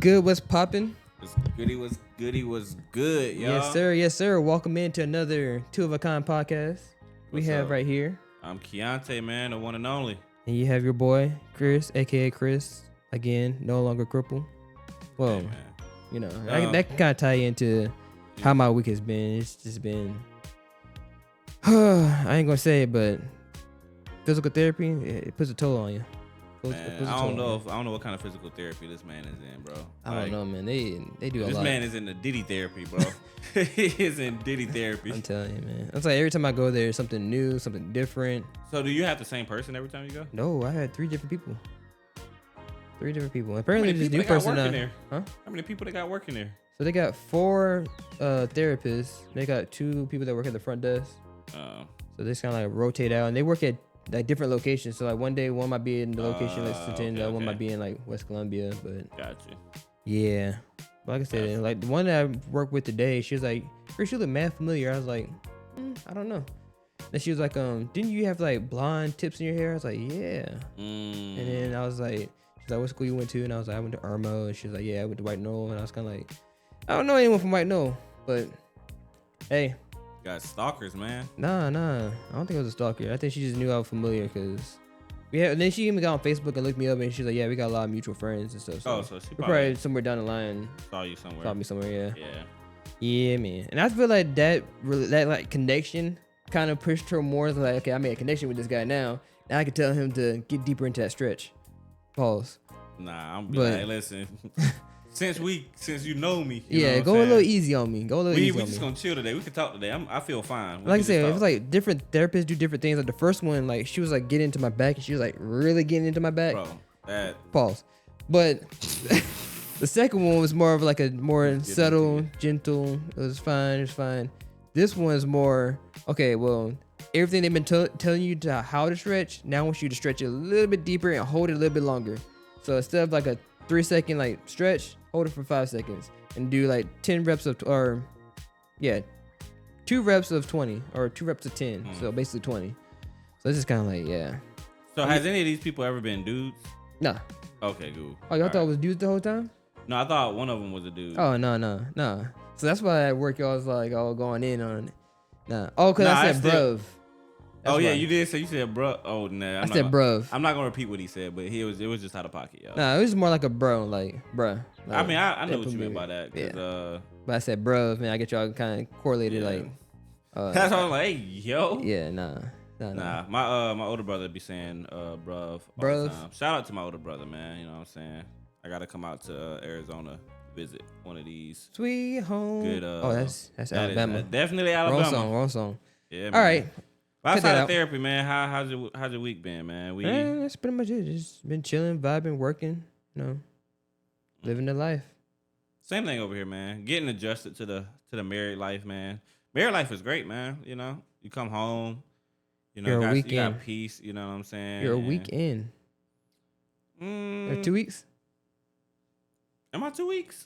good? What's poppin'? Was good, y'all. Yes, sir. Welcome into another Two of a Kind podcast. We What's have up? right here. I'm KIANTE, man, the one and only. And you have your boy, Chris, aka Chris. Again, no longer crippled. Well, Hey, man. you know, that can kind of tie into how my week has been. It's just been, I ain't gonna say it, but physical therapy, it puts a toll on you. Man, I don't know what kind of physical therapy this man is in, bro. I don't know, man. They do a lot. This man is in the Diddy therapy, bro. He is in Diddy therapy. I'm telling you, man. It's like every time I go there, something new, something different. So do you have the same person every time you go? No, I had three different people. Apparently, this new person. There? Huh? How many people they got working there? So they got 4 therapists. They got 2 people that work at the front desk. Oh. So they just kind of like rotate out, and they work at like different locations. So like one day one might be in the location Lexington, the other one might be in like West Columbia. But Gotcha. yeah, but like I said, like the one that I worked with today, she was like, she looked mad familiar. I was like, I don't know. And she was like, didn't you have like blonde tips in your hair? I was like, yeah. And then I was like, she's like, what school you went to? And I was like, I went to Irmo. And she was like, yeah, I went to White Knoll. And I was kind of like, I don't know anyone from White Knoll, but hey. Got stalkers, man. Nah. I don't think it was a stalker. I think she just knew I was familiar because we had. And then she even got on Facebook and looked me up, and she's like, "Yeah, we got a lot of mutual friends and stuff." So she probably somewhere down the line saw you somewhere. Saw me somewhere, Yeah. Yeah, man. And I feel like that like connection kind of pushed her more. Like, okay, I made a connection with this guy now. Now I can tell him to get deeper into that stretch. Pause. Nah, I'm like, listen. Since you know me, go a little easy on me. We just gonna chill today. We can talk today. I feel fine. Like I said, it was like different therapists do different things. Like the first one, like she was like getting into my back, and she was like really getting into my back. Bro, that pause. But the second one was more of like a more subtle, gentle. It was fine. This one is more okay. Well, everything they've been telling you to how to stretch, now I want you to stretch it a little bit deeper and hold it a little bit longer. So instead of like a 3-second like stretch, hold it for 5 seconds and do like 10 reps of 2 reps of 20 or 2 reps of 10. So basically 20. So it's just kind of like, yeah. So has any of these people ever been dudes? Nah. Okay, cool. Oh, y'all thought it was dudes the whole time? No, I thought one of them was a dude. Oh, no. So that's why at work y'all was like all going in on it. Nah. Oh, because I said bruv. That's yeah, you did say you said bruh. Oh, nah. I said bruv. I'm not gonna repeat what he said, but it was just out of pocket, y'all. Nah, it was more like a bro, like bruh. Like, I mean, I know what you meant by that. Yeah. But I said bruv, man. I get y'all kind of correlated, like. That's why I was like, hey, yo. Yeah, nah. My older brother be saying bruv. Bruv. Shout out to my older brother, man. You know what I'm saying? I gotta come out to Arizona, visit one of these. Sweet home. Good. That's Alabama. Definitely Alabama. Wrong song. Yeah. Man. All right. Outside of therapy, man, how's your week been, man? That's pretty much it. Just been chilling, vibing, working, living the life. Same thing over here, man. Getting adjusted to the married life, man. Married life is great, man. You know, you come home, you got peace. You know what I'm saying? You're a week in. Or 2 weeks? Am I 2 weeks?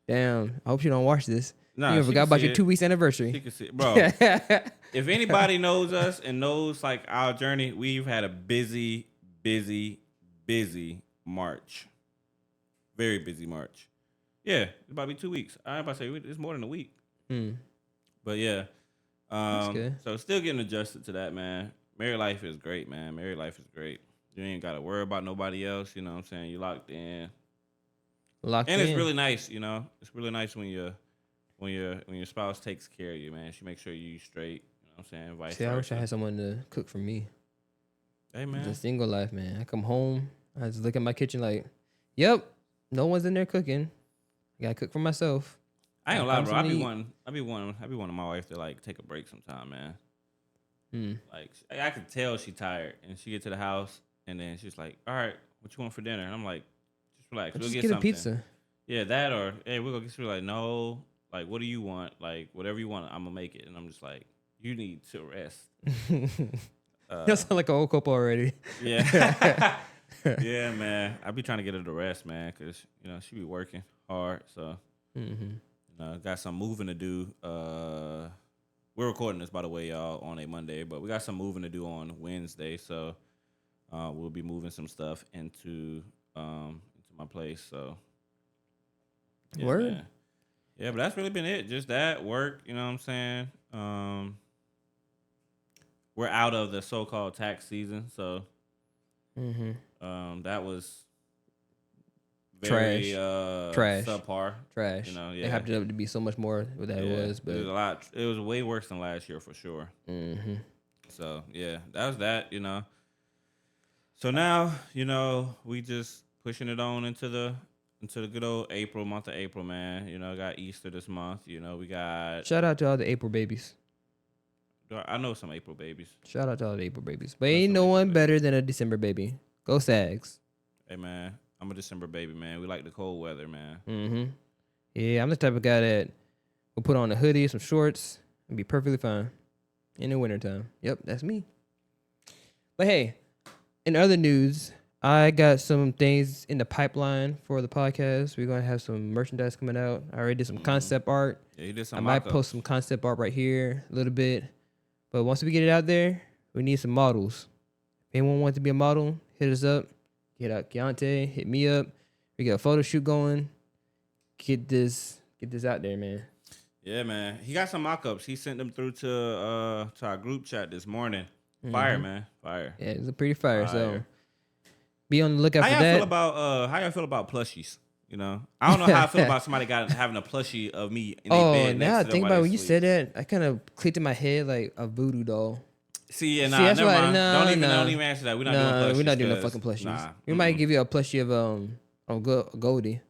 Damn. I hope you don't watch this. Nah, you forgot about your 2 weeks anniversary. She can see, bro. If anybody knows us and knows like our journey, we've had a busy March. Very busy March. Yeah, it's about to be 2 weeks. I'm about to say it's more than a week. But yeah, that's good. So still getting adjusted to that, man. Married life is great, man. Married life is great. You ain't got to worry about nobody else. You know what I'm saying? You locked in. It's really nice. You know, it's really nice when your spouse takes care of you, man. She makes sure you straight. You know what I'm saying? Vice versa. I wish I had someone to cook for me. Hey, man. It's a single life, man. I come home, I just look at my kitchen like, yep, no one's in there cooking. I gotta cook for myself. I ain't gonna lie, bro. I be wanting my wife to like take a break sometime, man. Like I could tell she tired, and she get to the house, and then she's like, "All right, what you want for dinner?" And I'm like, "Just relax. We'll get something." A pizza. Yeah, that or hey, we'll go get. She's like, "No, like what do you want? Like whatever you want, I'm gonna make it." And I'm just like, "You need to rest." You sound like an old couple already. Yeah, yeah, man. I be trying to get her to rest, man, because she be working hard, so. Got some moving to do. We're recording this, by the way, y'all, on a Monday, but we got some moving to do on Wednesday, so we'll be moving some stuff into my place. So Yeah, Word. Man. Yeah, but that's really been it. Just that work. You know what I'm saying? We're out of the so-called tax season, so that was very Trash. subpar. Trash. You know, It yeah. happened to be so much more what that was, but it was a lot. It was way worse than last year for sure. So yeah, that was that. You know. So now we just pushing it on into the good old month of April, man. You know, got Easter this month. You know, we got. Shout out to all the April babies. I know some April babies. Shout out to all the April babies. But ain't no one better than a December baby. Go Sags. Hey, man. I'm a December baby, man. We like the cold weather, man. Yeah, I'm the type of guy that will put on a hoodie, some shorts, and be perfectly fine in the wintertime. Yep, that's me. But hey, in other news, I got some things in the pipeline for the podcast. We're going to have some merchandise coming out. I already did some concept art. Yeah, you did some I might post some concept art right here a little bit. But once we get it out there, we need some models. If anyone wants to be a model, hit us up. Get out KIANTE, hit me up. We got a photo shoot going. Get this out there, man. Yeah, man. He got some mock-ups. He sent them through to our group chat this morning. Fire, man. Fire. Yeah, it's a pretty fire. So be on the lookout for that. How y'all feel about plushies? You know, I don't know how I feel about somebody having a plushie of me in their bed. Now I think about when you said that, I kind of clicked in my head like a voodoo doll. See, never mind. Don't even answer that. We're not doing plushies. We're not doing no fucking plushies. We might give you a plushie of Goldie.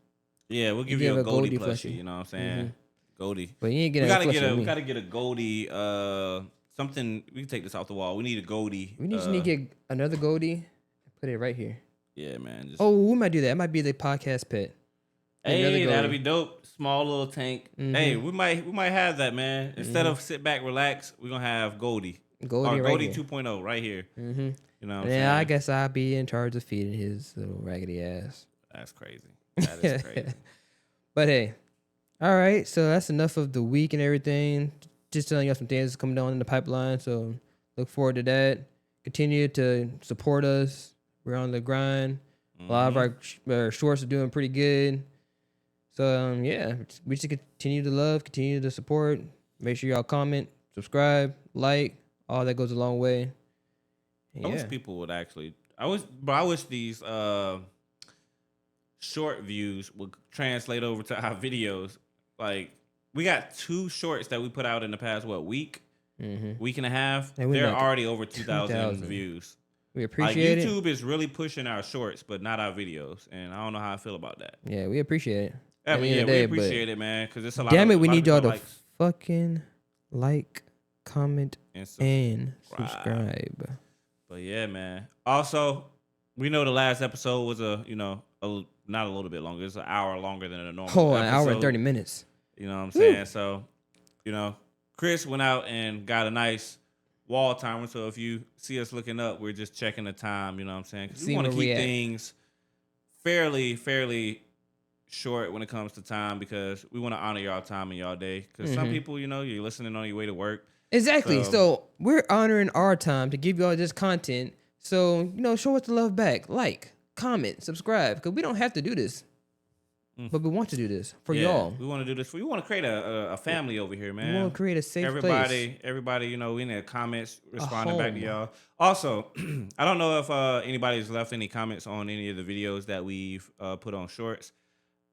Yeah, we'll give you a Goldie plushie. You know what I'm saying? Goldie. But you ain't getting we gotta get a Goldie. Something we can take this off the wall. We need a Goldie. We just need to get another Goldie and put it right here. Yeah, man. We might do that. It might be the podcast pet. Hey, that'll be dope. Small little tank. Hey, we might have that, man. Instead of sit back, relax, we're gonna have Goldie. Goldie 2.0 right here. You know what I'm saying? I guess I'll be in charge of feeding his little raggedy ass. That's crazy. That is crazy. But hey, all right. So that's enough of the week and everything. Just telling you some things coming down in the pipeline. So look forward to that. Continue to support us. We're on the grind. A lot of our shorts are doing pretty good. So, we should continue to love, continue to support. Make sure y'all comment, subscribe, like. All that goes a long way. I wish people would actually. I wish these short views would translate over to our videos. Like, we got 2 shorts that we put out in the past week and a half. And they're already over 2,000 views. We appreciate it. YouTube is really pushing our shorts, but not our videos, and I don't know how I feel about that. Yeah, we appreciate it. We appreciate it, man, because it's a lot. Damn it, we need y'all to fucking like, comment, and subscribe. But yeah, man. Also, we know the last episode was not a little bit longer. It's an hour longer than a normal episode. An hour and 30 minutes. You know what I'm saying? So, Chris went out and got a nice wall timer. So if you see us looking up, we're just checking the time. You know what I'm saying? Because we want to keep things fairly short when it comes to time, because we want to honor y'all time and y'all day. Because some people, you're listening on your way to work. Exactly. So we're honoring our time to give y'all this content. So, show us the love back. Like, comment, subscribe. Because we don't have to do this. But we want to do this for y'all. We want to do this we want to create a family over here, man. We want to create a safe place. Everybody, we need comments responding back to y'all. Also, I don't know if anybody's left any comments on any of the videos that we've put on shorts.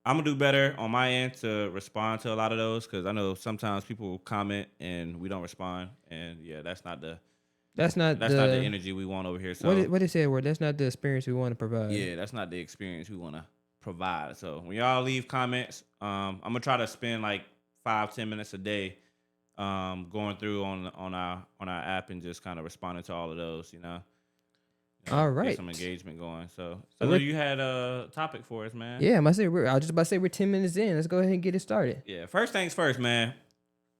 I'm gonna do better on my end to respond to a lot of those, because I know sometimes people will comment and we don't respond, and that's not the energy we want over here. So what did say? That's not the experience we want to provide. Yeah, that's not the experience we want to provide. So when y'all leave comments, I'm gonna try to spend like 5-10 minutes a day going through on our app and just kind of responding to all of those. All right. Get some engagement going. So you had a topic for us, man. Yeah, I was just about to say we're 10 minutes in. Let's go ahead and get it started. Yeah. First things first, man.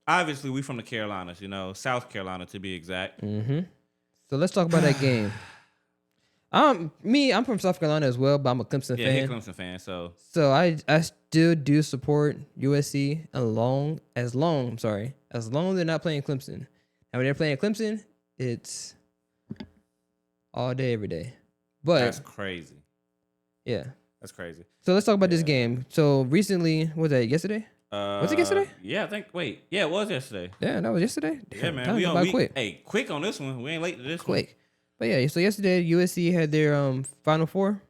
Obviously, we from the Carolinas, South Carolina to be exact. So let's talk about that game. I'm from South Carolina as well, but I'm a Clemson fan. Yeah, he's a Clemson fan. So I still do support USC as long as they're not playing Clemson. And when they're playing Clemson, it's all day, every day. But that's crazy. Yeah. That's crazy. So let's talk about this game. So recently, what was that yesterday? Was it yesterday? Yeah, yeah, it was yesterday. Yeah, that was yesterday. Yeah, man. Time quick. Hey, quick on this one. We ain't late to this one. Quick. But yeah, so yesterday USC had their Final Four.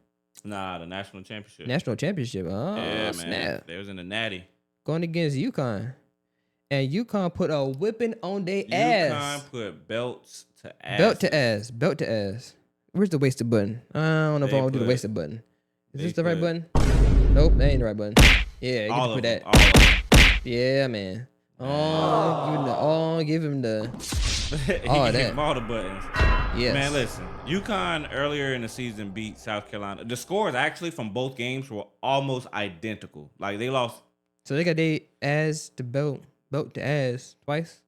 Nah, the national championship. National championship. Oh, yeah, snap. Man. They was in the Natty. Going against UConn. And UConn put a whipping on their ass. UConn put belts to ass. Belt to ass. Where's the wasted button? I don't know if I want to do the wasted button. Is this the right button? Nope, that ain't the right button. Yeah, you can put that. All of them. Yeah, man. Give him the all that. All the buttons. Yes. Man, listen. UConn earlier in the season beat South Carolina. The scores actually from both games were almost identical. Like they lost. So they got their ass to belt to ass twice.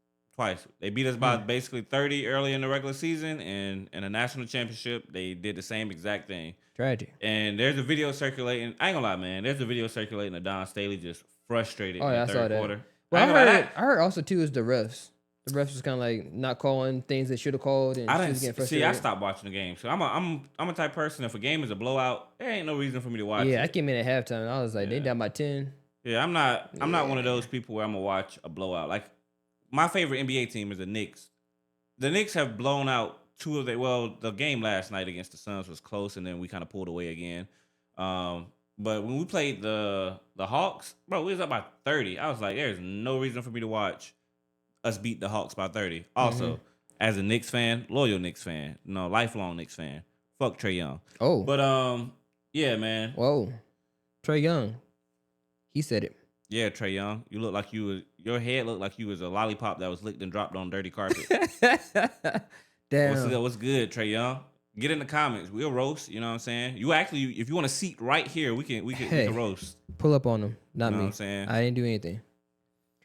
They beat us by basically 30 early in the regular season, and in a national championship, they did the same exact thing. Tragic. And there's a video circulating. I ain't gonna lie, man. There's a video circulating of Don Staley just frustrated in the third quarter. Well, I heard also too is the refs. The refs was kind of like not calling things they should have called, and I didn't getting frustrated. See. I stopped watching the game, so I'm a type of person. If a game is a blowout, there ain't no reason for me to watch. Yeah, I came in at halftime. I was like, they down by 10. Yeah, I'm not one of those people where I'm gonna watch a blowout. Like my favorite NBA team is the Knicks. The Knicks have blown out two of their. Well, the game last night against the Suns was close, and then we kind of pulled away again. But when we played the Hawks, bro, we was up by 30. I was like, there's no reason for me to watch us beat the Hawks by 30. Also, as a Knicks fan, loyal Knicks fan, lifelong Knicks fan. Fuck Trae Young. Oh. But yeah, man. Whoa. Trae Young. He said it. Yeah, Trae Young. You look like your head looked like you was a lollipop that was licked and dropped on dirty carpet. Damn. What's good, Trae Young? Get in the comments. We'll roast. You know what I'm saying? You actually, if you want a seat right here, we can roast. Pull up on them. Not me. What I'm saying? I didn't do anything.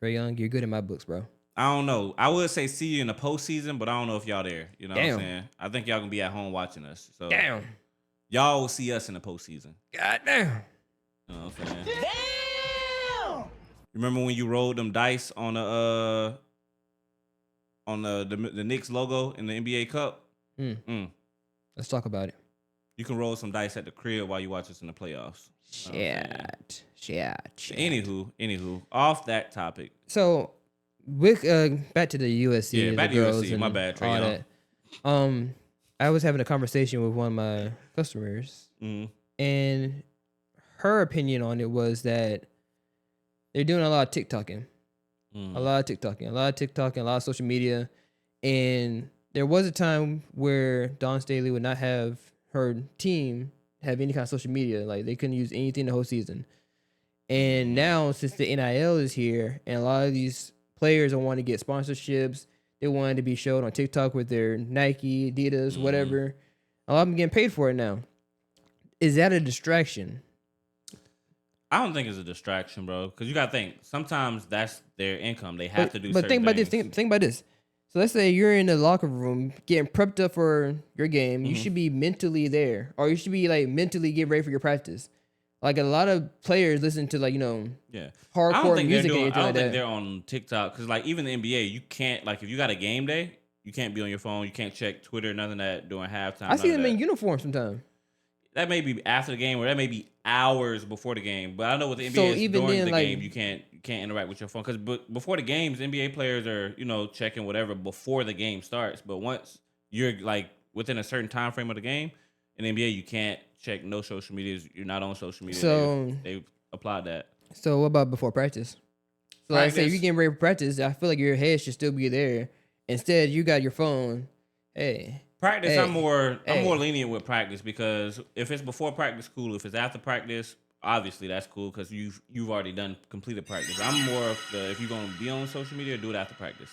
Trae Young, you're good in my books, bro. I don't know. I would say see you in the postseason, but I don't know if y'all there. You know what I'm saying? I think y'all gonna be at home watching us. So damn. Y'all will see us in the postseason. God damn. You know what I'm saying? Damn. Remember when you rolled them dice on the Knicks logo in the NBA Cup? Let's talk about it. You can roll some dice at the crib while you watch us in the playoffs. Shit. Anywho, off that topic. So, with back to the USC. Yeah, back to USC. My bad, Trae Young. I was having a conversation with one of my customers, and her opinion on it was that they're doing a lot of TikToking. A lot of social media. And there was a time where Dawn Staley would not have her team have any kind of social media. Like, they couldn't use anything the whole season. And now, since the NIL is here, and a lot of these players are wanting to get sponsorships, they wanted to be showed on TikTok with their Nike, Adidas, whatever. A lot of them getting paid for it now. Is that a distraction? I don't think it's a distraction, bro. Because you got to think, sometimes that's their income. They have to do certain But think about this. Think about this. So let's say you're in the locker room getting prepped up for your game. You should be mentally there. Or you should be, like, mentally get ready for your practice. Like, a lot of players listen to, like, hardcore music. I don't think they're on TikTok. Because, like, even the NBA, you can't, like, if you got a game day, you can't be on your phone. You can't check Twitter, none of that during halftime. I see them in uniform sometimes. That may be after the game, or that may be hours before the game. But I know with the NBA, during the game, you can't interact with your phone. Because before the games, NBA players are, checking whatever before the game starts. But once you're, like, within a certain time frame of the game, in the NBA, you can't check no social medias. You're not on social media. So they've applied that. So what about before practice? So like I say, if you're getting ready for practice, I feel like your head should still be there. Instead, you got your phone. Hey. Practice, I'm more lenient with practice because if it's before practice, cool. If it's after practice, obviously that's cool because you've already completed practice. I'm more of the if you're gonna be on social media, do it after practice.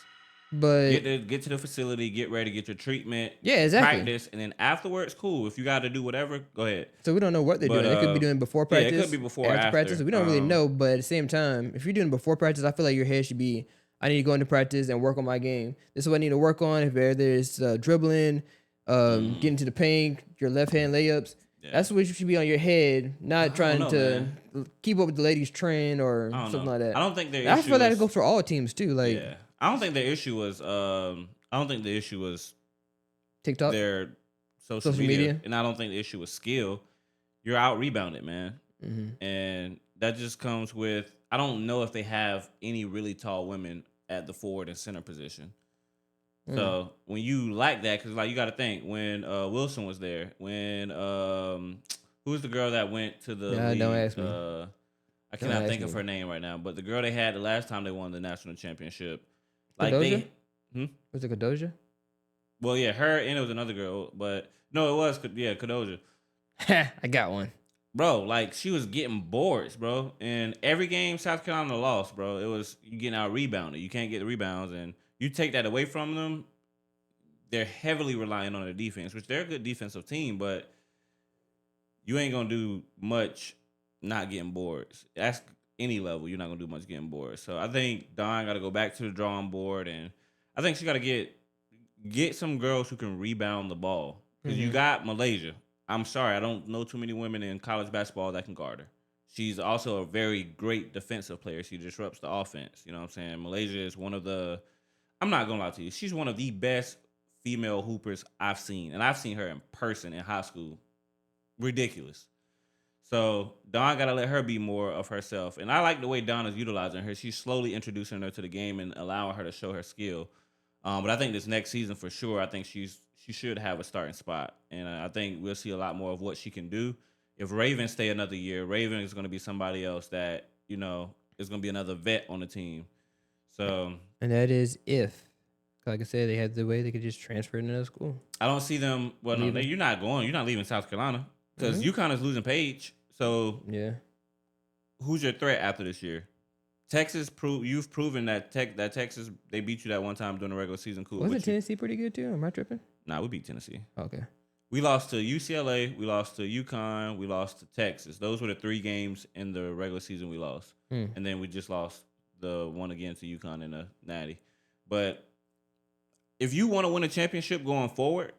But get to the facility, get ready, get your treatment. Yeah, exactly. Practice, and then afterwards, cool. If you got to do whatever, go ahead. So we don't know what they're doing. They could be doing before practice. Yeah, it could be before after practice. We don't really know. But at the same time, if you're doing before practice, I feel like your head should be. I need to go into practice and work on my game. This is what I need to work on. If there's dribbling. Getting to the paint, your left hand layups. Yeah. That's what should be on your head, not trying to keep up with the ladies' trend or something like that. I don't think their issue. I feel that it goes for all teams too. Like, yeah, I don't think the issue was. TikTok. Their social media, and I don't think the issue was skill. you're out rebounded, man. And that just comes with, I don't know if they have any really tall women at the forward and center position. So when you lack that, because like you got to think when Wilson was there, when who's the girl that went to the league? Don't ask me. I cannot think of her name right now, but the girl they had the last time they won the national championship, like Kadoja? they, Was it Kadoja? well, yeah, her and it was another girl, but no, it was Kadoja. I got one. Bro, like she was getting boards, bro. And every game South Carolina lost, bro. It was you getting out rebounded. You can't get the rebounds, and you take that away from them. They're heavily relying on their defense, which they're a good defensive team, but you ain't gonna do much not getting boards. That's any level. You're not gonna do much getting boards. So I think Dawn got to go back to the drawing board, and I think she got to get some girls who can rebound the ball because you got Malaysia. I'm sorry, I don't know too many women in college basketball that can guard her. She's also a very great defensive player. She disrupts the offense. You know what I'm saying? Malaysia is one of the, I'm not going to lie to you, she's one of the best female hoopers I've seen. And I've seen her in person in high school. Ridiculous. So Dawn got to let her be more of herself. And I like the way Dawn is utilizing her. She's slowly introducing her to the game and allowing her to show her skill. But I think this next season for sure, I think she should have a starting spot. And I think we'll see a lot more of what she can do. If Raven stay another year, Raven is going to be somebody else that, is going to be another vet on the team. So, and that is if, like I said, they had the way they could just transfer to another school. I don't see them. Well, no, you're not going. You're not leaving South Carolina because UConn is losing Paige. So, yeah, who's your threat after this year? Texas, you've proven that Texas, they beat you that one time during the regular season. Cool. Wasn't Tennessee pretty good too? Am I tripping? Nah, we beat Tennessee. Okay. We lost to UCLA. We lost to UConn. We lost to Texas. Those were the 3 games in the regular season we lost. And then we just lost the one again to UConn in the Natty. But if you want to win a championship going forward,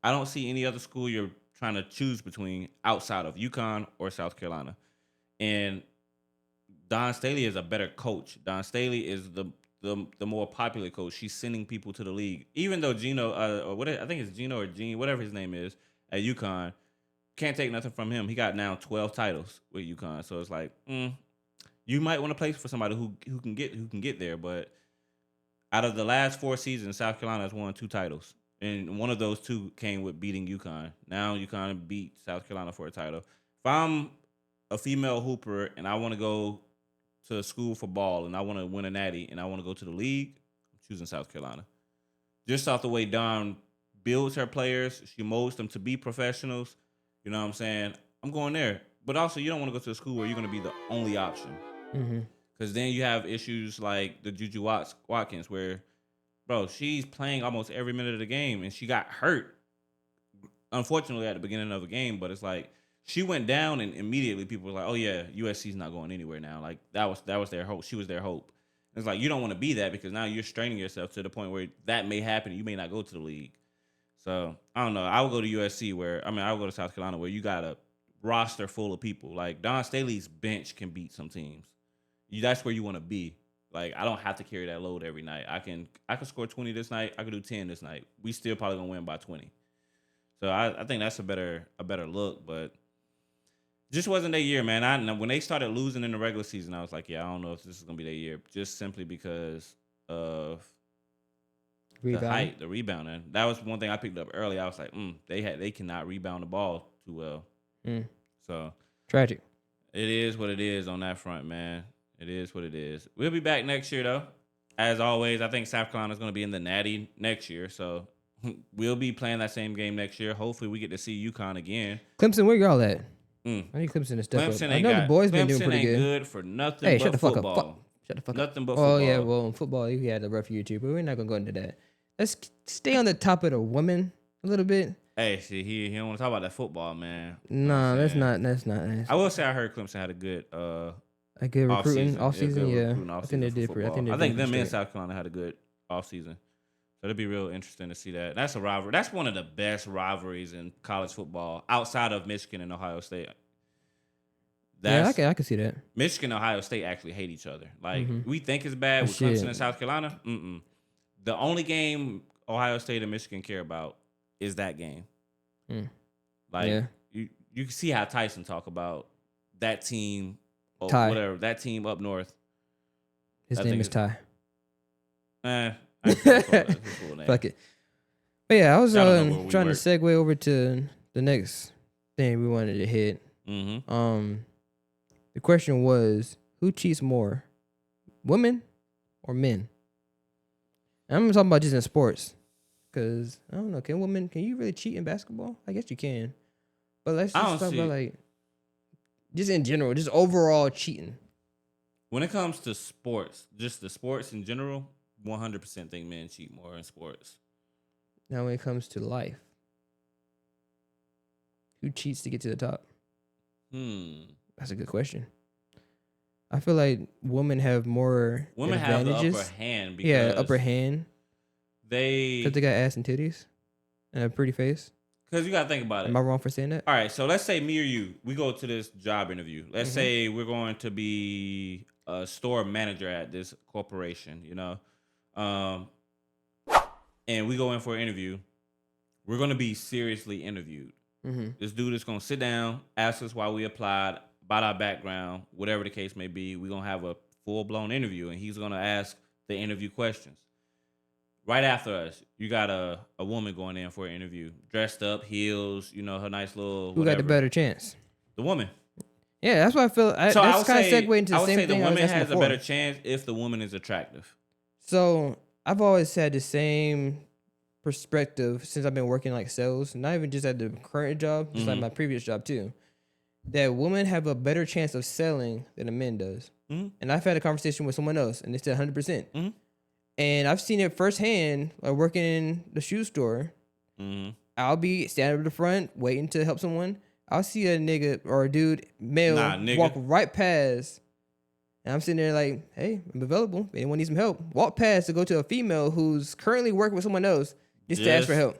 I don't see any other school you're trying to choose between outside of UConn or South Carolina. And Dawn Staley is a better coach. Dawn Staley is the more popular coach. She's sending people to the league. Even though Gino, or what I think it's Gino or Gene, whatever his name is, at UConn, can't take nothing from him. He got now 12 titles with UConn. So it's like, you might want to play for somebody who can get there. But out of the last 4 seasons, South Carolina has won 2 titles. And one of those 2 came with beating UConn. Now UConn beat South Carolina for a title. If I'm a female hooper and I want to go to school for ball and I want to win a natty and I want to go to the league, I'm choosing South Carolina. Just off the way Dawn builds her players, she molds them to be professionals. You know what I'm saying? I'm going there. But also, you don't want to go to a school where you're going to be the only option. Because then you have issues like the Juju Watkins where, bro, she's playing almost every minute of the game and she got hurt, unfortunately, at the beginning of the game. But it's like, she went down and immediately people were like, oh, yeah, USC's not going anywhere now. Like, that was their hope. She was their hope. And it's like, you don't want to be that because now you're straining yourself to the point where that may happen and you may not go to the league. So, I don't know. I would go to USC I would go to South Carolina where you got a roster full of people. Like, Dawn Staley's bench can beat some teams. That's where you want to be. Like, I don't have to carry that load every night. I can score 20 this night. I can do 10 this night. We still probably going to win by 20. So, I think that's a better look, but just wasn't their year, man. When they started losing in the regular season, I was like, yeah, I don't know if this is gonna be their year, just simply because of the height, the rebounding. That was one thing I picked up early. I was like, they cannot rebound the ball too well. So tragic. It is what it is on that front, man. It is what it is. We'll be back next year though. As always, I think South Carolina's gonna be in the Natty next year, so we'll be playing that same game next year. Hopefully, we get to see UConn again. Clemson, where y'all at? I need Clemson to step up. I know the boys been doing pretty good for nothing. Hey, but shut the fuck football. up. Shut the fuck up. Nothing but football. Oh yeah, well in football you had a rough year too, but we're not gonna go into that. Let's stay on the top of the women a little bit. Hey, see, he don't want to talk about that football, man. Nah, that's not nice. I will say I heard Clemson had a good recruiting off season. Yeah, I think they did. I think them and South Carolina had a good off season. So it'd be real interesting to see that. That's a rivalry. That's one of the best rivalries in college football outside of Michigan and Ohio State. I can see that. Michigan and Ohio State actually hate each other. Like, we think it's bad with Clemson and South Carolina. The only game Ohio State and Michigan care about is that game. Like, you you can see how Tyson talk about that team or Ty. whatever, that team up north. His name is Ty. I Fuck it. But yeah, I was trying to work. segue over to the next thing we wanted to hit. Mm-hmm. The question was, who cheats more, women or men? And I'm talking about just in sports, because I don't know. Can you really cheat in basketball? I guess you can, but let's just talk about like just in general, just overall cheating. When it comes to sports, just the sports in general, 100% think men cheat more in sports. Now, when it comes to life, who cheats to get to the top? That's a good question. I feel like women have more advantages. Have the upper hand. Because upper hand. Because they got ass and titties and a pretty face. Because you got to think about it. Am I wrong for saying that? All right, so let's say me or you, we go to this job interview. Let's say we're going to be a store manager at this corporation, you know. And we go in for an interview. We're going to be seriously interviewed. This dude is going to sit down, ask us why we applied, about our background, whatever the case may be. We're going to have a full-blown interview, and he's going to ask the interview questions. Right after us, you got a woman going in for an interview, dressed up, heels, you know, her nice little whatever. Who got the better chance? The woman. Yeah, that's what I feel. That's kind of segue into the same thing. I would say the woman has a better chance if the woman is attractive. So I've always had the same perspective since I've been working like sales, not even just at the current job, just like my previous job too. That women have a better chance of selling than a man does. And I've had a conversation with someone else, and they said 100%. And I've seen it firsthand, like working in the shoe store. I'll be standing up the front, waiting to help someone. I'll see a nigga or a dude, male, walk right past. And I'm sitting there like, hey, I'm available. If anyone needs some help, walk past to go to a female who's currently working with someone else just to ask for help.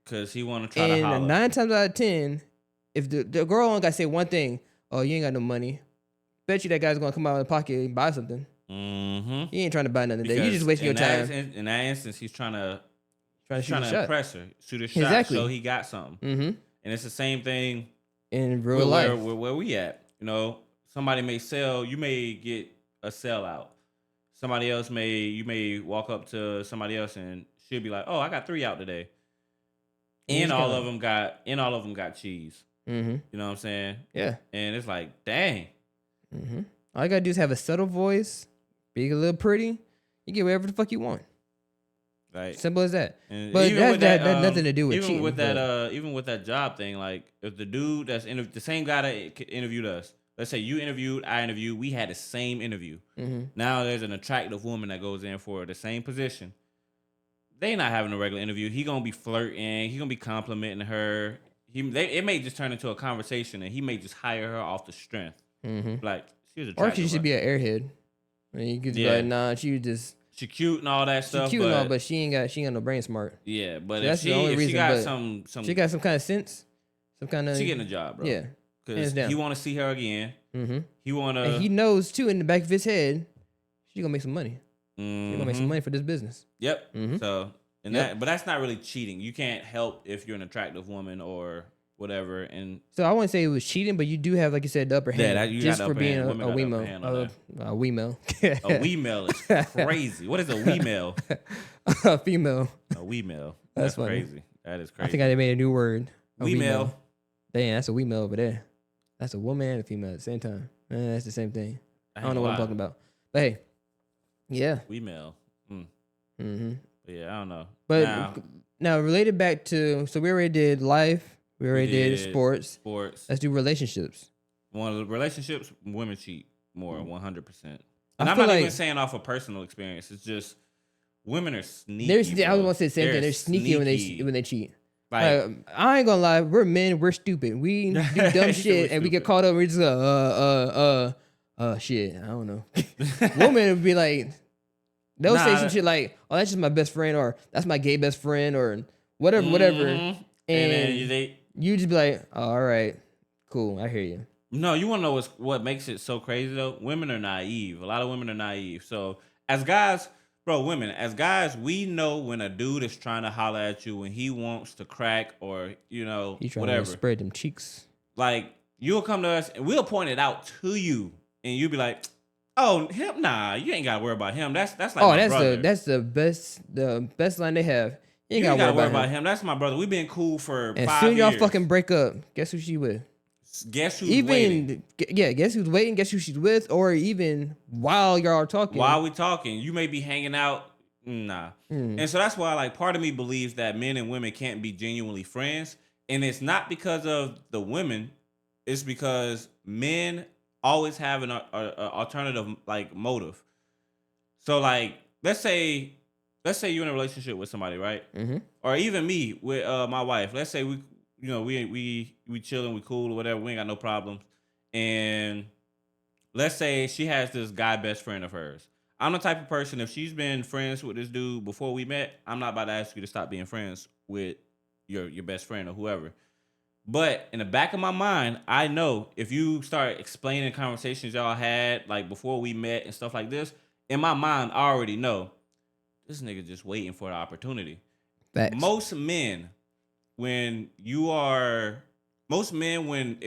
Because he want to try to holler. And 9 times out of 10, if the girl only got to say one thing, oh, you ain't got no money, bet you that guy's going to come out of the pocket and buy something. He ain't trying to buy nothing today. You just wasting your time. In that instance, he's trying to impress her, shoot a shot, so he got something. And it's the same thing in real life. Where we at? You know, somebody may sell. You may get a sellout. Somebody else you may walk up to somebody else and she'll be like, "Oh, I got 3 out today," and all of them got cheese. You know what I'm saying? Yeah. And it's like, dang. All you gotta do is have a subtle voice, be a little pretty, you get whatever the fuck you want. Right. Simple as that. And but that has nothing to do with cheating. Even with that job thing, like if the dude the same guy that interviewed us, let's say you interviewed, I interviewed, we had the same interview. Now there's an attractive woman that goes in for the same position. They not having a regular interview. He gonna be flirting. He gonna be complimenting her. It may just turn into a conversation, and he may just hire her off the strength. Like she's attractive. Or she should be an airhead. I mean, you could be like, nah, she cute and all that stuff. She cute and all, but she ain't got no brain smart. Yeah, but so if she got some, she got some kind of sense, some kind of. She getting a job, bro. Yeah, because he want to see her again. He want to. And he knows too in the back of his head, she gonna make some money. She gonna make some money for this business. Yep. So but that's not really cheating. You can't help if you're an attractive woman or whatever. And so I wouldn't say it was cheating, but you do have, like you said, the upper hand. Yeah, just for being a wee-male. A wee-male. A wee-male is crazy. What is a wee-male? A female. A wee-male. That's crazy. That is crazy. I think I made a new word. Wee-male. Damn, that's a wee-male over there. That's a woman and a female at the same time. That's the same thing. I don't know what I'm talking about. But hey, yeah. Wee-male. Yeah, I don't know. But now related back to, so we already did life. We already did sports. Let's do relationships. One of the relationships, women cheat more, 100%. And I'm not even saying off of personal experience. It's just women are sneaky. I was going to say the same thing. They're sneaky when they cheat. Like, I ain't gonna lie. We're men. We're stupid. We do dumb shit and we get caught up. And we just go, shit. I don't know. Women would be like, they'll say some shit like, oh, that's just my best friend, or that's my gay best friend, or whatever. And then you just be like, oh, all right, cool, I hear you. No, you want to know what makes it so crazy, though? Women are naive. A lot of women are naive. So as guys, we know when a dude is trying to holler at you, when he wants to crack or, he trying whatever. to spread them cheeks. like you'll come to us and we'll point it out to you, and you'll be like, "Oh, him? Nah, you ain't gotta worry about him. That's like my brother. That's the best line they have. You ain't gotta worry about him. That's my brother. We've been cool for 5 years. As soon as y'all fucking break up, guess who she with? Guess who's waiting? Yeah, guess who's waiting? Guess who she's with? Or even while y'all are talking. While we talking, you may be hanging out. Nah. And so that's why, like, part of me believes that men and women can't be genuinely friends. And it's not because of the women. It's because men always have an alternative, like, motive. So, like, let's say you're in a relationship with somebody, right? Mm-hmm. Or even me with my wife. Let's say we chilling, we cool or whatever. We ain't got no problems. And let's say she has this guy best friend of hers. I'm the type of person, if she's been friends with this dude before we met, I'm not about to ask you to stop being friends with your best friend or whoever. But in the back of my mind, I know if you start explaining conversations y'all had, like before we met and stuff like this, in my mind, I already know this nigga just waiting for the opportunity. Facts. Most men, when it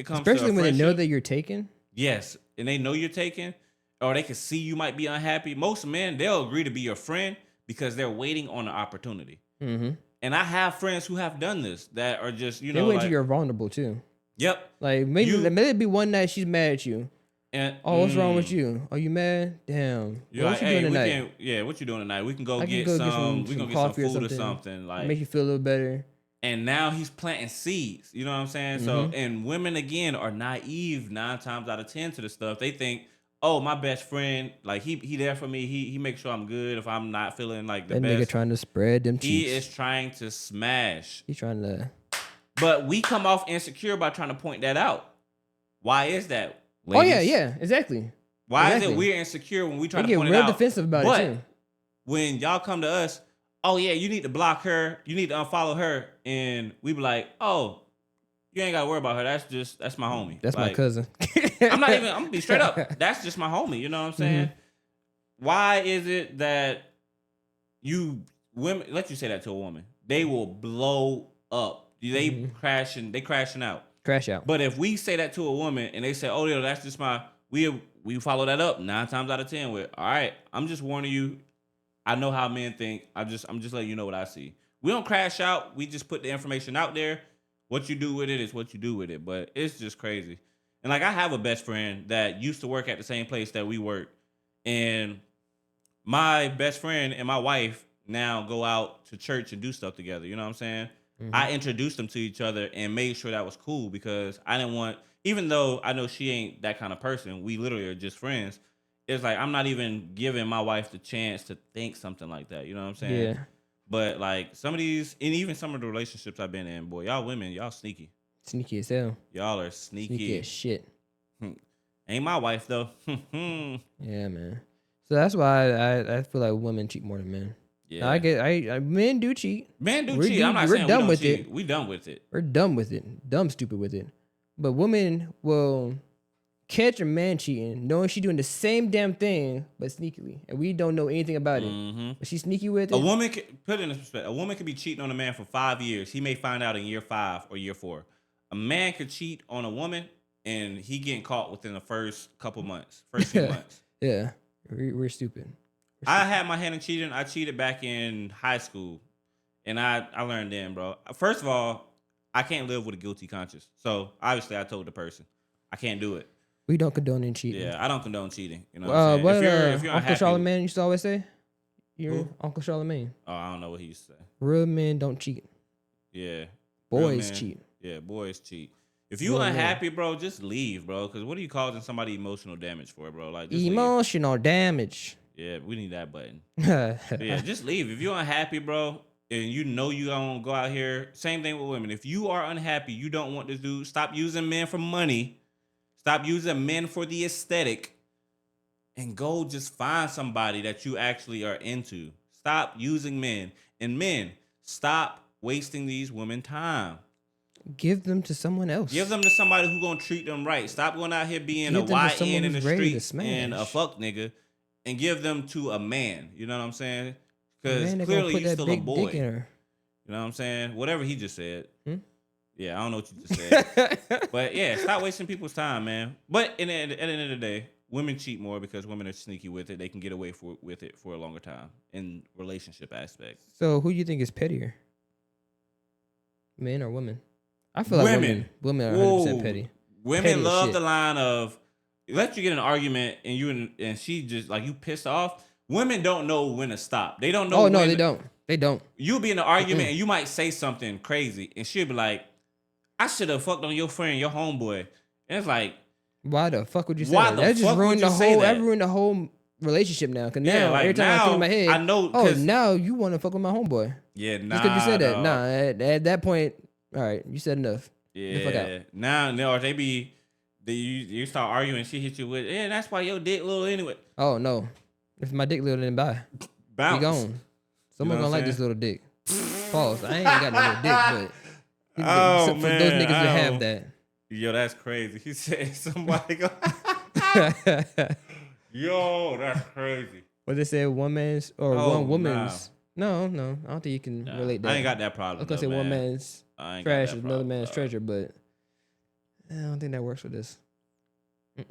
comes especially to when they know that you're taken. Yes, and they know you're taken, or they can see you might be unhappy. Most men, they'll agree to be your friend because they're waiting on an opportunity. Mm-hmm. And I have friends who have done this that are just, they wait till you're vulnerable too. Yep. Like maybe it be one night she's mad at you. And what's wrong with you? Are you mad? Damn. What you doing tonight? What you doing tonight? We can go get some food or something. Like make you feel a little better. And now he's planting seeds. You know what I'm saying? Mm-hmm. So, and women again are naive 9 times out of 10 to the stuff. They think, oh, my best friend, like he there for me. He makes sure I'm good if I'm not feeling like the best. That nigga trying to spread them cheeks. He is trying to smash. He's trying to. But we come off insecure by trying to point that out. Why is that? Ladies? Oh yeah, exactly. Why is it we're insecure when we try to point it out? They get real defensive about it too. When y'all come to us, oh yeah, you need to block her, you need to unfollow her, and we be like, oh, you ain't gotta worry about her. That's my homie. That's like, my cousin. I'm gonna be straight up. That's just my homie. You know what I'm saying? Mm-hmm. Why is it that women let you say that to a woman? They will blow up. They crashing out. Crash out. But if we say that to a woman and they say, oh yeah, that's just we follow that up 9 times out of 10 with, all right, I'm just warning you. I know how men think. I'm just letting you know what I see. We don't crash out. We just put the information out there. What you do with it is what you do with it. But it's just crazy. And like I have a best friend that used to work at the same place that we work. And my best friend and my wife now go out to church and do stuff together. You know what I'm saying? Mm-hmm. I introduced them to each other and made sure that was cool because I didn't want, even though I know she ain't that kind of person, we literally are just friends. It's like I'm not even giving my wife the chance to think something like that. You know what I'm saying? Yeah. But like some of these, and even some of the relationships I've been in, boy, y'all women, y'all sneaky. Sneaky as hell. Y'all are sneaky. Sneaky as shit. Ain't my wife though. Yeah, man. So that's why I feel like women cheat more than men. Yeah, now men do cheat. Men do cheat. I'm not saying we don't cheat. We done with it. We're done with it. Dumb stupid with it. But women will catch a man cheating, knowing she's doing the same damn thing, but sneakily, and we don't know anything about it. Mm-hmm. But she's sneaky with it. A woman put it in perspective. A woman could be cheating on a man for 5 years. He may find out in year 5 or year 4. A man could cheat on a woman, and he getting caught within the first couple months, first few months. Yeah, we're stupid. I had my hand in cheating. I cheated back in high school, and I learned then, bro. First of all, I can't live with a guilty conscience. So obviously, I told the person I can't do it. We don't condone in cheating. Yeah, I don't condone cheating. You know what I'm saying? If you're Uncle Charlemagne used to always say? Uncle Charlemagne. Oh, I don't know what he used to say. Real men don't cheat. Yeah. Boys cheat. Yeah, boys cheat. If you unhappy, bro, just leave, bro. Because what are you causing somebody emotional damage for, bro? Like just emotional damage. Yeah, we need that button. Yeah, just leave. If you're unhappy, bro, and you know you don't go out here, same thing with women. If you are unhappy, you don't want this dude, stop using men for money. Stop using men for the aesthetic. And go just find somebody that you actually are into. Stop using men. And men, stop wasting these women time. Give them to someone else. Give them to somebody who's going to treat them right. Stop going out here being a YN in the streets and a fuck nigga. And give them to a man. You know what I'm saying? Because clearly you're still a boy. You know what I'm saying? Whatever he just said. You Yeah, I don't know what you just said. But yeah, stop wasting people's time, man. But at the end of the day, women cheat more because women are sneaky with it. They can get away with it for a longer time in relationship aspects. So who do you think is pettier? Men or women? I feel like women are 100% petty. Women petty love the line of let you get in an argument and she just like you pissed off. Women don't know when to stop. They don't know. Oh no, they don't. They don't. You'll be in an argument and you might say something crazy and she'll be like, I should have fucked on your friend, your homeboy. And it's like, why the fuck would you say that? That just ruined the whole relationship now. Cause now every time I think in my head, I know. Oh, now you want to fuck with my homeboy? Yeah, nah. Just because you said that. Nah, at that point, all right, you said enough. Yeah. Fuck out. Now, or you start arguing, she hit you with, yeah, that's why your dick little anyway. Oh no, if my dick little, then bye. Bounce. You gone. Someone gonna like this little dick. Pause. I ain't got no little dick, but. Oh, for those niggas that have that. Yo, that's crazy. He said somebody go. Yo, that's crazy. What they say, one man's or one woman's. Nah. No, I don't think you can relate that. I ain't got that problem. I was gonna say one man's trash is another man's treasure, but I don't think that works for this. I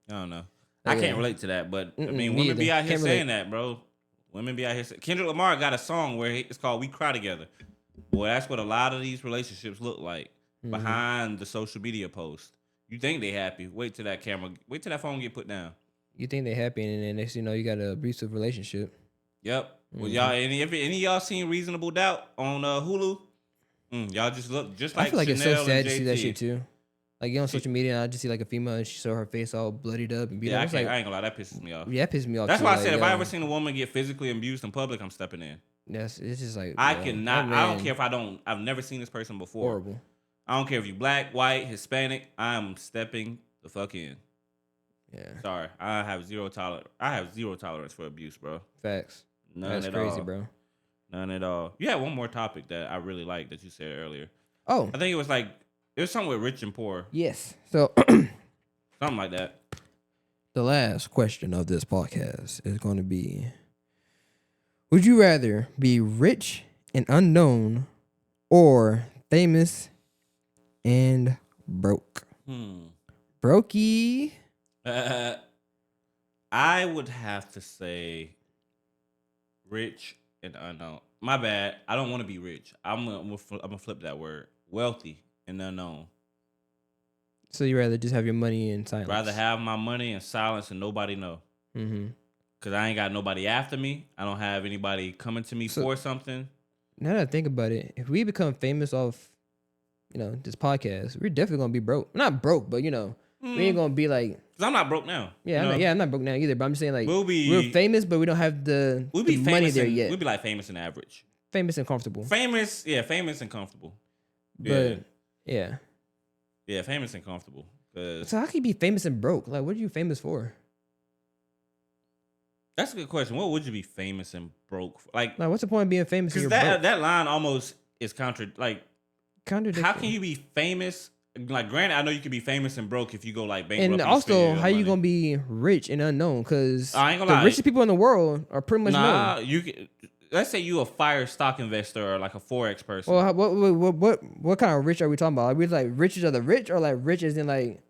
don't know. I can't relate to that, but I mean, women be out here saying that, bro. Women be out here saying. Kendrick Lamar got a song where it's called "We Cry Together." Boy, that's what a lot of these relationships look like behind the social media post. You think they happy? Wait till that phone get put down. You think they happy, and then next you know you got an abusive relationship. Yep. Well, y'all, any of y'all seen Reasonable Doubt on Hulu? Y'all just look just like. I feel like Chanel it's so sad to see that shit too. Like you on social media, and I just see like a female and she saw her face all bloodied up and I ain't gonna lie, that pisses me off. Yeah, that pisses me off. That's why I said if I ever seen a woman get physically abused in public, I'm stepping in. Yes, it's just like I cannot. I don't care if I've never seen this person before. Horrible. I don't care if you black, white, Hispanic. I'm stepping the fuck in. Yeah. Sorry, I have zero tolerance for abuse, bro. Facts. None at crazy, all. bro. None at all. You had one more topic that I really liked that you said earlier. Oh. I think it was something with rich and poor. Yes. So something like that. The last question of this podcast is going to be: would you rather be rich and unknown or famous and broke? Brokey. I would have to say rich and unknown. My bad. I don't want to be rich. I'm gonna flip that word. Wealthy and unknown. So you rather just have your money in silence? Rather have my money in silence and nobody know. Cause I ain't got nobody after me. I don't have anybody coming to me for something. Now that I think about it, if we become famous off, this podcast, we're definitely gonna be broke. Not broke, but we ain't gonna be like. Cause I'm not broke now. Yeah, I'm not broke now either. But I'm just saying like we're famous, but we don't have the money there yet. We'll be like famous and average. Famous and comfortable. Famous and comfortable. But yeah, famous and comfortable. So how can you be famous and broke? Like, what are you famous for? That's a good question. What would you be famous and broke for? Like what's the point of being famous? Because that line almost is contradictory. How can you be famous? Like, granted, I know you could be famous and broke if you go like bankrupt. And also, how you gonna be rich and unknown? Because the richest people in the world are pretty much known. Let's say you a fire stock investor or like a Forex person. Well, what kind of rich are we talking about? Are we like riches of the rich or like rich as in like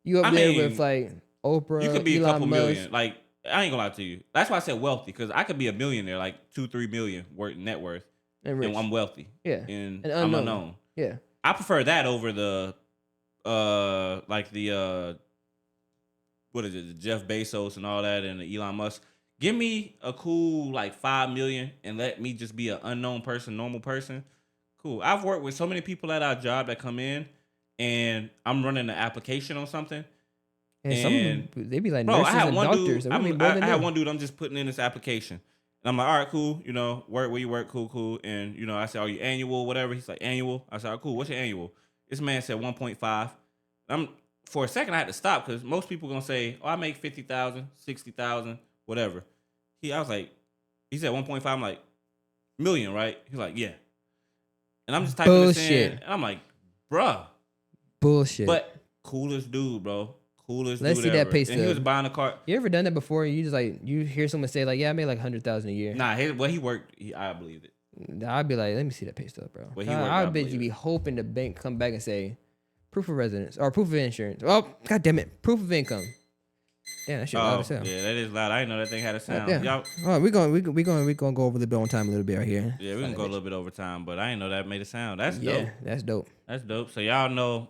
you up there with like Oprah? You could be Elon a couple Musk. million. Like, I ain't gonna lie to you. That's why I said wealthy, because I could be a millionaire, like 2-3 million net worth, and I'm wealthy. Yeah, and I'm unknown. Yeah, I prefer that over the what is it, the Jeff Bezos and all that, and the Elon Musk. Give me a cool like 5 million and let me just be an unknown person, normal person. Cool. I've worked with so many people at our job that come in, and I'm running an application on something. And some of them, they be like nurses and doctors. I had one dude, I'm just putting in this application. And I'm like, all right, cool. Work where you work, cool. And, I said, are you annual, whatever? He's like, annual. I said, all right, cool. What's your annual? This man said 1.5. For a second, I had to stop because most people going to say, oh, I make 50,000, 60,000, whatever. He said 1.5. I'm like, million, right? He's like, yeah. And I'm just typing this in. And I'm like, bruh. Bullshit. But coolest dude, bro. Let's see ever. that pay stub. And he was buying a car. You ever done that before? You just like you hear someone say like, "Yeah, I made like 100,000 a year." Nah, he worked. I believed it. I'd be like, let me see that pay stub, bro. Well, I'd be hoping the bank come back and say proof of residence or proof of insurance. Oh, god damn it, proof of income. Damn, that shit loud as hell. Yeah, that is loud. I didn't know that thing had a sound. Y'all, all right, we're gonna go over the bill on time a little bit right here. Yeah, we're gonna go a little bit over time, but I didn't know that made a sound. That's dope. Yeah, that's dope. That's dope. So y'all know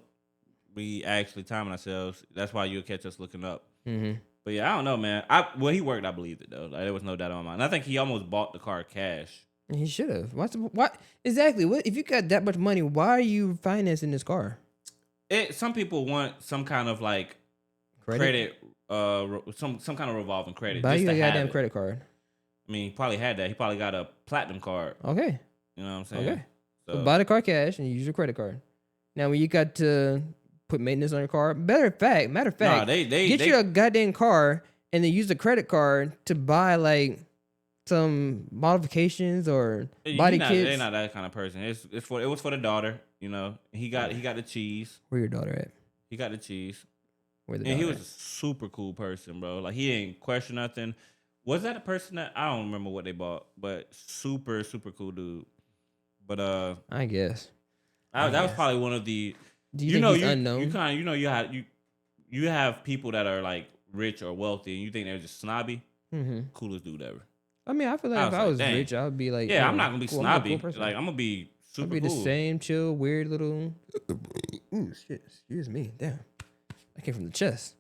we actually timing ourselves. That's why you'll catch us looking up. Mm-hmm. But yeah, I don't know, man. He worked. I believed it though. Like, there was no doubt on mine. And I think he almost bought the car cash. He should have. What exactly? What if you got that much money? Why are you financing this car? Some people want some kind of like credit some kind of revolving credit. Buy you a goddamn credit card. I mean, he probably had that. He probably got a platinum card. Okay. You know what I'm saying? Okay. So buy the car cash and use your credit card. Now, when you got to put maintenance on your car, matter of fact, get you a goddamn car and then use the credit card to buy like some modifications or body kits. They're not that kind of person. It was for the daughter. You know, he got the cheese. Where your daughter at? He got the cheese. And he was a super cool person, bro. Like, he ain't question nothing. Was that a person that I don't remember what they bought, but super, super cool dude. But I guess that was probably one of the. Do you think he's unknown? You kind of you have people that are like rich or wealthy, and you think they're just snobby. Mm-hmm. Coolest dude ever. I mean, I feel like if I was rich, I would be like, yeah, I'm not gonna be snobby. Like, I'm gonna be super. I'd be cool. the same chill, weird little. Ooh, shit! Excuse me. Damn, I came from the chest.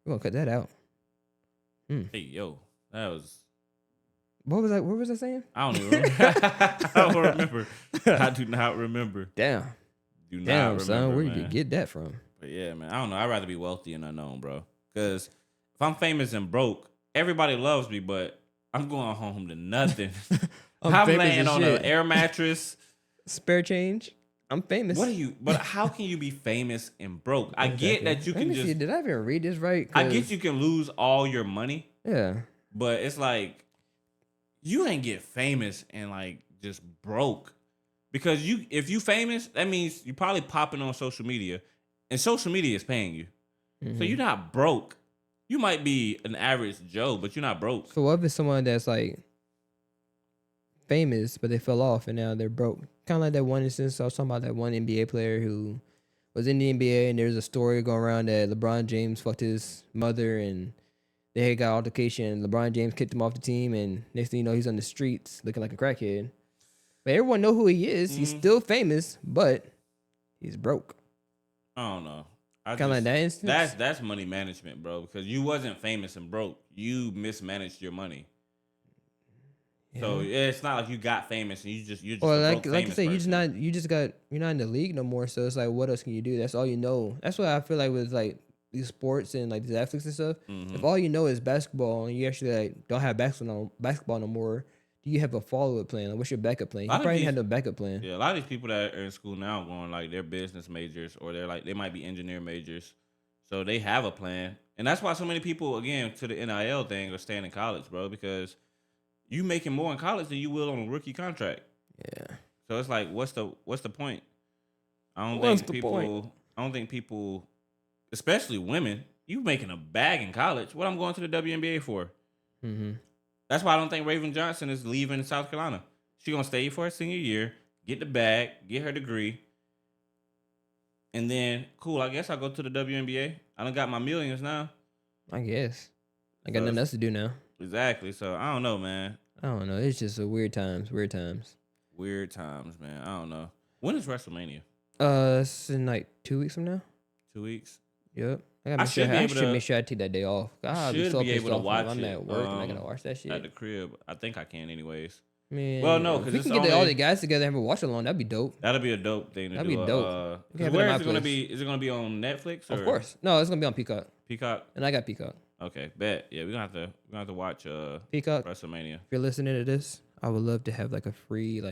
We're gonna cut that out. Hey, yo, that was. What was that? What was I saying? I don't even remember. I don't remember. I do not remember. Damn. Do not remember, son. Where man. you get that from? But yeah, man. I don't know. I'd rather be wealthy and unknown, bro. Because if I'm famous and broke, everybody loves me, but I'm going home to nothing. I'm laying on an air mattress. Spare change. I'm famous. But how can you be famous and broke? I get that you can just. See, did I even read this right? I get you can lose all your money. Yeah. But it's like, you ain't get famous and like just broke. Because if you famous, that means you probably popping on social media, and social media is paying you. Mm-hmm. So you're not broke. You might be an average Joe, but you're not broke. So what if it's someone that's like famous, but they fell off and now they're broke? Kind of like that one instance I was talking about, that one NBA player who was in the NBA, and there's a story going around that LeBron James fucked his mother, and they had got altercation. LeBron James kicked him off the team, and next thing you know, he's on the streets looking like a crackhead. But everyone know who he is. Mm-hmm. He's still famous, but he's broke. I don't know. Kind of like that instance. That's money management, bro. Because you wasn't famous and broke. You mismanaged your money. Yeah. So it's not like you got famous and you're just well, a like I said, person. you're not in the league no more. So it's like, what else can you do? That's all you know. That's what I feel like with like these sports and like these athletes and stuff. Mm-hmm. If all you know is basketball and you actually like don't have basketball no more, do you have a follow-up plan? Like, what's your backup plan? You probably had no backup plan. Yeah, a lot of these people that are in school now going like they're business majors or they might be engineer majors, so they have a plan, and that's why so many people again to the NIL thing are staying in college, bro, because you making more in college than you will on a rookie contract. Yeah. So it's like, what's the point? I don't think people, especially women, you making a bag in college. What I'm going to the WNBA for? Mm-hmm. That's why I don't think Raven Johnson is leaving South Carolina. She's going to stay for her senior year, get the bag, get her degree, and then, cool, I guess I'll go to the WNBA. I done got my millions now. I guess. I got nothing else to do now. Exactly. So, I don't know, man. I don't know. It's just weird times. Weird times, man. I don't know. When is WrestleMania? It's in like 2 weeks from now. 2 weeks? Yep. I should make sure I take that day off. I should be able to watch it. I'm at work and I gotta watch that shit at the crib. I think I can, anyways. Man, well, no, because we can get all the guys together and have a watch along. That'd be dope. That'd be a dope thing to do. That'd be dope. Where is it gonna be? Is it gonna be on Netflix? Or? Of course. No, it's gonna be on Peacock. Peacock. And I got Peacock. Okay, bet. Yeah, we're gonna have to watch Peacock WrestleMania. If you're listening to this, I would love to have like a free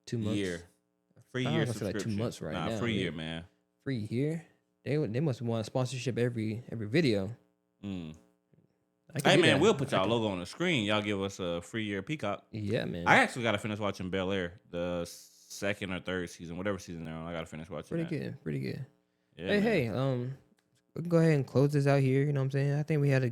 2 months. A free year subscription. Like 2 months right now. Free year, man. Free year. They must want sponsorship every video. Mm. Hey man, we'll put y'all logo on the screen. Y'all give us a free year Peacock. Yeah, man. I actually got to finish watching Bel Air, the second or third season, whatever season they're on. I got to finish watching. Pretty good. Yeah, hey, we can go ahead and close this out here. You know what I'm saying? I think we had a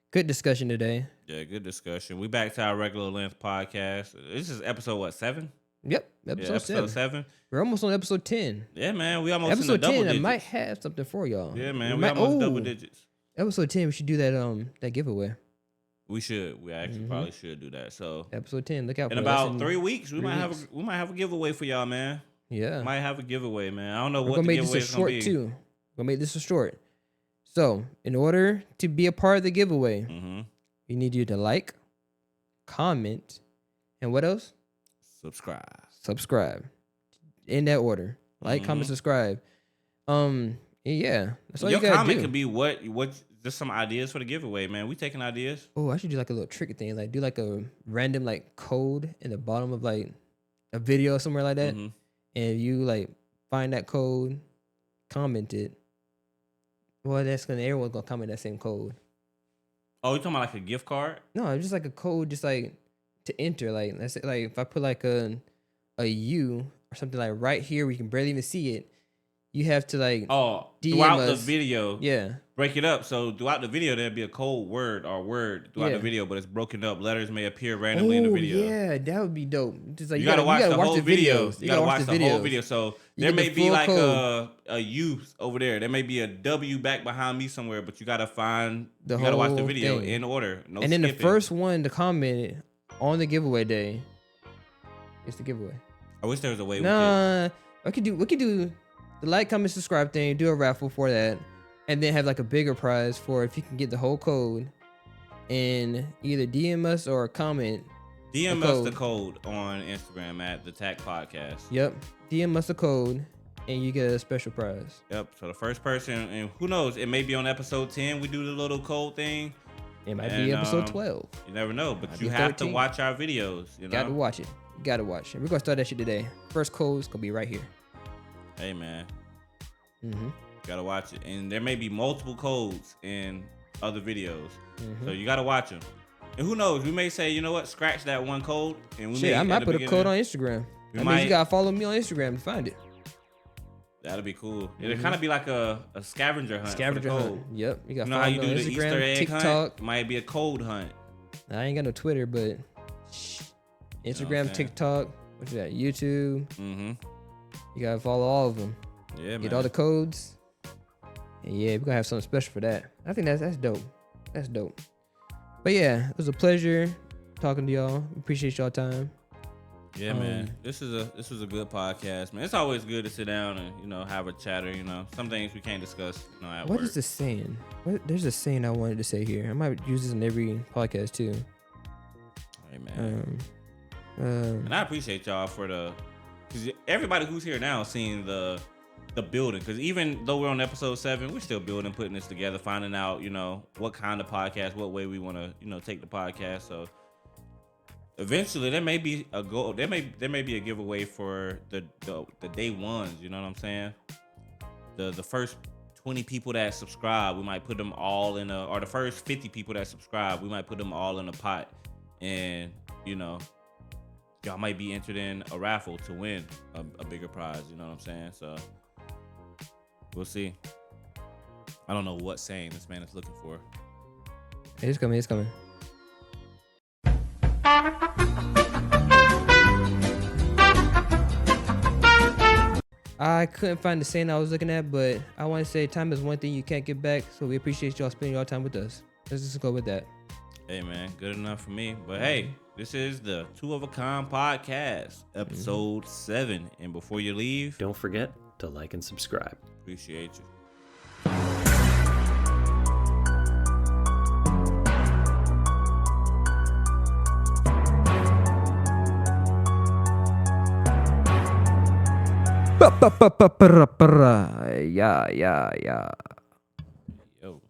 good discussion today. Yeah, good discussion. We back to our regular length podcast. This is episode 7? Yep, episode 7. We're almost on episode 10. Yeah, man, we almost episode in the double 10. digits. I might have something for y'all. Yeah, man, we almost double digits. Episode 10, we should do that giveaway. We should. We actually probably should do that. So episode 10, look out for in about 3 weeks. We might have a giveaway for y'all, man. Yeah, might have a giveaway, man. I don't know what the giveaway is gonna be. We're gonna make this a short. So in order to be a part of the giveaway, we need you to like, comment, and what else? Subscribe. In that order. Like, comment, subscribe. Yeah. That's all you gotta do. Your comment could be what just some ideas for the giveaway, man. We taking ideas. Oh, I should do like a little tricky thing. Like do like a random like code in the bottom of like a video or somewhere like that. And if you like find that code, comment it. Well, everyone's gonna comment that same code. Oh, you talking about like a gift card? No, it's just like a code, just like to enter. Like let's say, like if I put like a U or something like right here, where you can barely even see it. You have to like DM throughout the video. Yeah, break it up. So throughout the video, there'll be a code word throughout the video, but it's broken up. Letters may appear randomly in the video. Yeah, that would be dope. Just like you gotta watch the whole video. You gotta watch the whole video. So there may be like a U over there. There may be a W back behind me somewhere, but you gotta find. You gotta watch the video in order. No and then skipping. The first one to comment on the giveaway day is the giveaway. I wish there was a way. We could do the like, comment, subscribe thing. Do a raffle for that, and then have like a bigger prize for if you can get the whole code, and either DM us or comment. DM us the code on Instagram at the TAC Podcast. Yep. DM us the code, and you get a special prize. Yep. So the first person, and who knows, it may be on episode 10. We do the little code thing. It might be episode 12. You never know, but you have 13. To watch our videos. You know? Gotta watch it. You gotta watch it. We're gonna start that shit today. First code's gonna be right here. Hey, man. Gotta watch it. And there may be multiple codes in other videos. So you gotta watch them. And who knows, we may say, you know what, scratch that one code. And I might put a code on Instagram. That means you gotta follow me on Instagram to find it. That'll be cool. It'll kind of be like a scavenger hunt. Scavenger hunt. Yep. You gotta follow how you do the Easter egg TikTok. Hunt? Might be a code hunt. I ain't got no Twitter, but Instagram, TikTok, what's that? YouTube. You gotta follow all of them. Yeah, man. Get all the codes. And yeah, we're gonna have something special for that. I think that's dope. That's dope. But yeah, it was a pleasure talking to y'all. Appreciate y'all time. Yeah, man. This was a good podcast, man. It's always good to sit down and, have a chatter, Some things we can't discuss, at work. What is the saying? There's a saying I wanted to say here. I might use this in every podcast too. Hey, man. And I appreciate y'all because everybody who's here now is seeing the building. Because even though we're on episode 7, we're still building, putting this together, finding out, what kind of podcast, what way we want to, take the podcast. So eventually there may be a goal. There may be a giveaway for the day ones. You know what I'm saying? The first 20 people that subscribe, we might put them all in or the first 50 people that subscribe, we might put them all in a pot, and y'all might be entered in a raffle to win a bigger prize. You know what I'm saying? So we'll see. I don't know what saying this man is looking for. It's coming. I couldn't find the saying I was looking at, but I want to say time is one thing you can't get back, so we appreciate y'all spending your time with us. Let's just go with that. Hey, man, good enough for me. But hey, this is the Two of a Kind podcast, episode 7. And before you leave, don't forget to like and subscribe. Appreciate you. Yeah. Yo.